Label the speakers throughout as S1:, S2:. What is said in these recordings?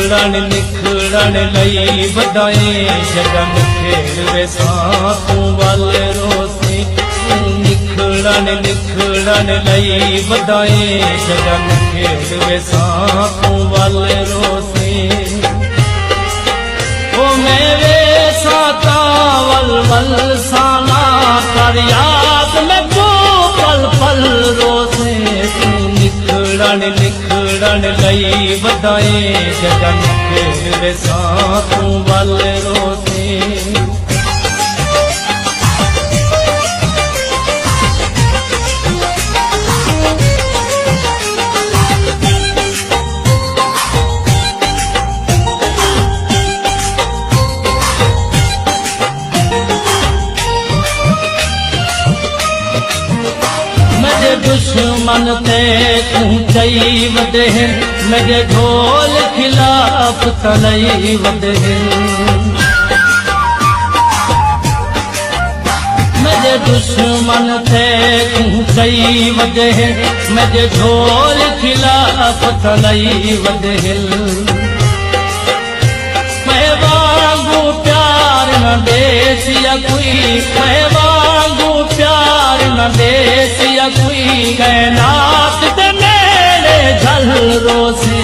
S1: निखड़न निखड़न लई बधाई जगन खेड़वे सातू वल रोसी निखड़न निखड़न लई बधाई जगन खेड़वे सातू वल रोसी ओ मेरे साता वल वल साना कर याद में तू पल पल रोसे निखड़न निखड़न लई बधाई जगन खेड़वे सातू वल रोसी दुश्मन ते तू चई वदे मेरे ढोल खिलाफ तलई वदे मेरे दुश्मन ते तू चई वदे मेरे ढोल खिलाफ तलई वदे मैं वांगू प्यार न देसिया कोई मैं वांगू प्यार न देसिया कोई कैनात ते मेरे झल रोसे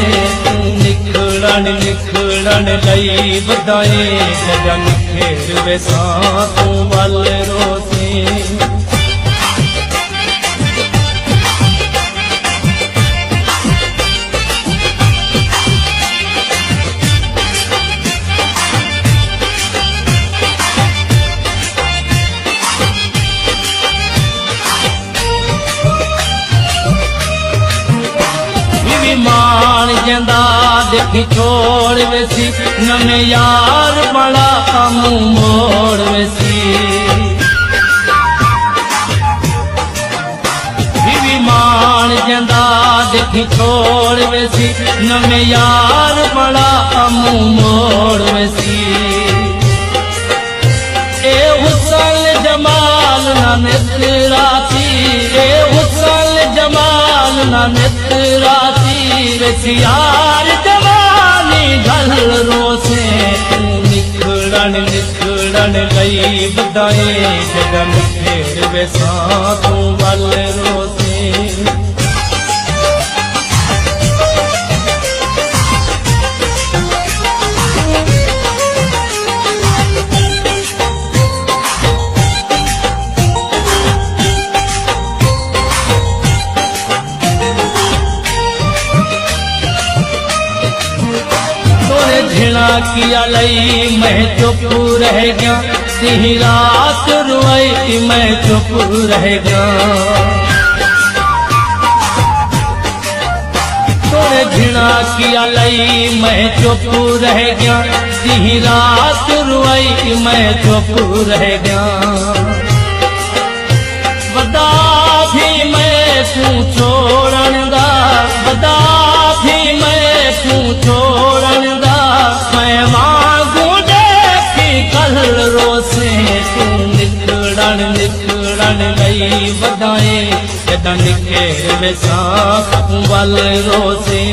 S1: निखड़न निखड़न लई बधाई जगन खेड़वे सातू वल रोसी मान जंदा देखी छोड़ वेसी नमे यार बड़ा मुँह मोड़ वेसी बीवी मान जंदा देखी छोड़ वेसी नमे यार बड़ा मुँह मोड़ वेसी ए हुस्न जमाल ना नितराती ए हुस्न जमाल ना नितराती यार जवानी ढल रोसे निखड़न निखड़न लई बधाई जगन खेड़वे सातू वल रोसे झिड़ा किया लई मैं चुप रह गया सी रात रुई मैं चुप रह गया तोरे झिड़ा किया लई मैं चुप रह गया सी रात रुई मैं चुप रह गया बता भी मैं तू छोड़न दा बता भी मैं तू छोड़न दा मैं मांगू देखी कल रोसे तू निखड़न निखड़न लई बधाई जगन खेड़वे सातू वल रोसे